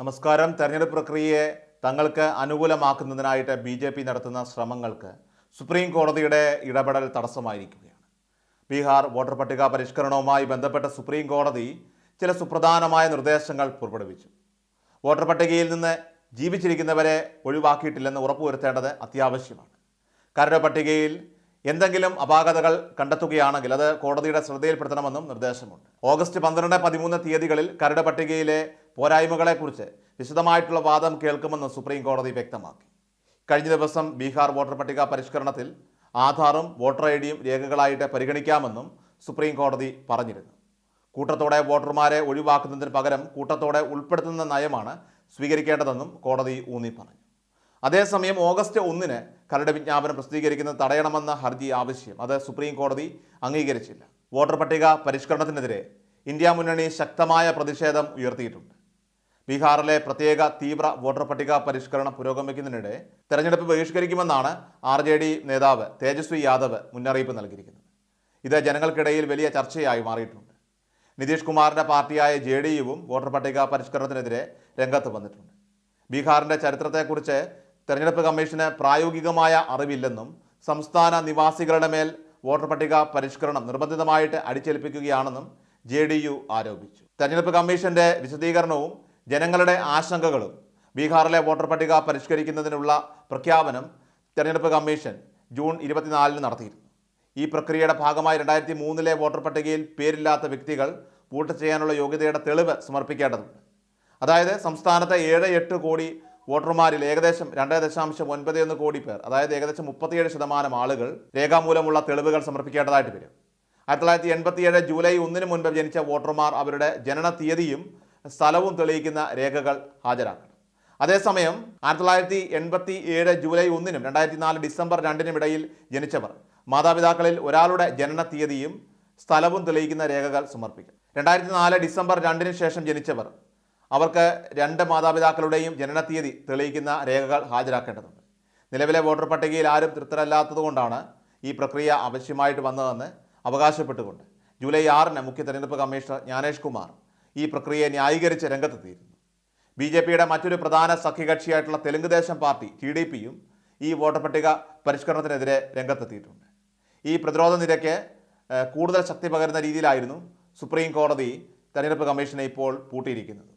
നമസ്കാരം. തെരഞ്ഞെടുപ്പ് പ്രക്രിയയെ തങ്ങൾക്ക് അനുകൂലമാക്കുന്നതിനായിട്ട് BJP നടത്തുന്ന ശ്രമങ്ങൾക്ക് സുപ്രീം കോടതിയുടെ ഇടപെടൽ തടസ്സമായിരിക്കുകയാണ്. ബീഹാർ വോട്ടർ പട്ടിക പരിഷ്കരണവുമായി ബന്ധപ്പെട്ട സുപ്രീം കോടതി ചില സുപ്രധാനമായ നിർദ്ദേശങ്ങൾ പുറപ്പെടുവിച്ചു. വോട്ടർ പട്ടികയിൽ നിന്ന് ജീവിച്ചിരിക്കുന്നവരെ ഒഴിവാക്കിയിട്ടില്ലെന്ന് ഉറപ്പുവരുത്തേണ്ടത് അത്യാവശ്യമാണ്. കരട് പട്ടികയിൽ എന്തെങ്കിലും അപാകതകൾ കണ്ടെത്തുകയാണെങ്കിൽ അത് കോടതിയുടെ ശ്രദ്ധയിൽപ്പെടുത്തണമെന്നും നിർദ്ദേശമുണ്ട്. ഓഗസ്റ്റ് 12, 13 തീയതികളിൽ കരട് പട്ടികയിലെ പോരായ്മകളെക്കുറിച്ച് വിശദമായിട്ടുള്ള വാദം കേൾക്കുമെന്ന് സുപ്രീം കോടതി വ്യക്തമാക്കി. കഴിഞ്ഞ ദിവസം ബീഹാർ വോട്ടർ പട്ടിക പരിഷ്കരണത്തിൽ ആധാറും വോട്ടർ ഐഡിയും രേഖകളായിട്ട് പരിഗണിക്കാമെന്നും സുപ്രീം കോടതി പറഞ്ഞിരുന്നു. കൂട്ടത്തോടെ വോട്ടർമാരെ ഒഴിവാക്കുന്നതിന് പകരം കൂട്ടത്തോടെ ഉൾപ്പെടുത്തുന്ന നയമാണ് സ്വീകരിക്കേണ്ടതെന്നും കോടതി ഊന്നി പറഞ്ഞു. അതേസമയം ഓഗസ്റ്റ് 1 കരട് വിജ്ഞാപനം പ്രസിദ്ധീകരിക്കുന്നത് തടയണമെന്ന ഹർജി ആവശ്യം അത് സുപ്രീം കോടതി അംഗീകരിച്ചില്ല. വോട്ടർ പട്ടിക പരിഷ്കരണത്തിനെതിരെ ഇന്ത്യ മുന്നണി ശക്തമായ പ്രതിഷേധം ഉയർത്തിയിട്ടുണ്ട്. ബീഹാറിലെ പ്രത്യേക തീവ്ര വോട്ടർ പട്ടിക പരിഷ്കരണം പുരോഗമിക്കുന്നതിനിടെ തെരഞ്ഞെടുപ്പ് ബഹിഷ്കരിക്കുമെന്നാണ് RJD നേതാവ് തേജസ്വി യാദവ് മുന്നറിയിപ്പ് നൽകിയിരിക്കുന്നത്. ഇത് ജനങ്ങൾക്കിടയിൽ വലിയ ചർച്ചയായി മാറിയിട്ടുണ്ട്. നിതീഷ് കുമാറിൻ്റെ പാർട്ടിയായ JDUവും വോട്ടർ പട്ടിക പരിഷ്കരണത്തിനെതിരെ രംഗത്ത് വന്നിട്ടുണ്ട്. ബീഹാറിൻ്റെ ചരിത്രത്തെക്കുറിച്ച് തെരഞ്ഞെടുപ്പ് കമ്മീഷന് പ്രായോഗികമായ അറിവില്ലെന്നും സംസ്ഥാന നിവാസികളുടെ മേൽ വോട്ടർ പട്ടിക പരിഷ്കരണം നിർബന്ധിതമായിട്ട് അടിച്ചേൽപ്പിക്കുകയാണെന്നും JDU ആരോപിച്ചു. തെരഞ്ഞെടുപ്പ് കമ്മീഷന്റെ വിശദീകരണവും ജനങ്ങളുടെ ആശങ്കകളും ബീഹാറിലെ വോട്ടർ പട്ടിക പരിഷ്കരിക്കുന്നതിനുള്ള പ്രഖ്യാപനം തെരഞ്ഞെടുപ്പ് കമ്മീഷൻ ജൂൺ 24 നടത്തിയിരുന്നു. ഈ പ്രക്രിയയുടെ ഭാഗമായി 2003 വോട്ടർ പട്ടികയിൽ പേരില്ലാത്ത വ്യക്തികൾ വോട്ട് ചെയ്യാനുള്ള യോഗ്യതയുടെ തെളിവ് സമർപ്പിക്കേണ്ടതുണ്ട്. അതായത് സംസ്ഥാനത്തെ 7-8 കോടി വോട്ടർമാരിൽ ഏകദേശം 2.91 കോടി പേർ, അതായത് ഏകദേശം 37% ആളുകൾ രേഖാമൂലമുള്ള തെളിവുകൾ സമർപ്പിക്കേണ്ടതായിട്ട് വരും. 1987 ജൂലൈ 1 മുൻപ് ജനിച്ച വോട്ടർമാർ അവരുടെ ജനന തീയതിയും സ്ഥലവും തെളിയിക്കുന്ന രേഖകൾ ഹാജരാക്കണം. അതേസമയം 1987 ജൂലൈ 1 2004 ഡിസംബർ 2 ഇടയിൽ ജനിച്ചവർ മാതാപിതാക്കളിൽ ഒരാളുടെ ജനന തീയതിയും സ്ഥലവും തെളിയിക്കുന്ന രേഖകൾ സമർപ്പിക്കും. 2004 ഡിസംബർ 2 ശേഷം ജനിച്ചവർ അവർക്ക് 2 മാതാപിതാക്കളുടെയും ജനനത്തീയതി തെളിയിക്കുന്ന രേഖകൾ ഹാജരാക്കേണ്ടതുണ്ട്. നിലവിലെ വോട്ടർ പട്ടികയിൽ ആരും തൃപ്തരല്ലാത്തതുകൊണ്ടാണ് ഈ പ്രക്രിയ ആവശ്യമായിട്ട് വന്നതെന്ന് അവകാശപ്പെട്ടുകൊണ്ട് ജൂലൈ 6 മുഖ്യ തെരഞ്ഞെടുപ്പ് കമ്മീഷണർ ജ്ഞാനേഷ് കുമാർ ഈ പ്രക്രിയയെ ന്യായീകരിച്ച് രംഗത്തെത്തിയിരുന്നു. BJPയുടെ മറ്റൊരു പ്രധാന സഖ്യകക്ഷിയായിട്ടുള്ള തെലുങ്ക് ദേശം പാർട്ടി TDPയും ഈ വോട്ടർ പട്ടിക പരിഷ്കരണത്തിനെതിരെ രംഗത്തെത്തിയിട്ടുണ്ട്. ഈ പ്രതിരോധ നിരക്ക് കൂടുതൽ ശക്തി പകരുന്ന രീതിയിലായിരുന്നു സുപ്രീം കോടതി തെരഞ്ഞെടുപ്പ് കമ്മീഷനെ ഇപ്പോൾ പൂട്ടിയിരിക്കുന്നത്.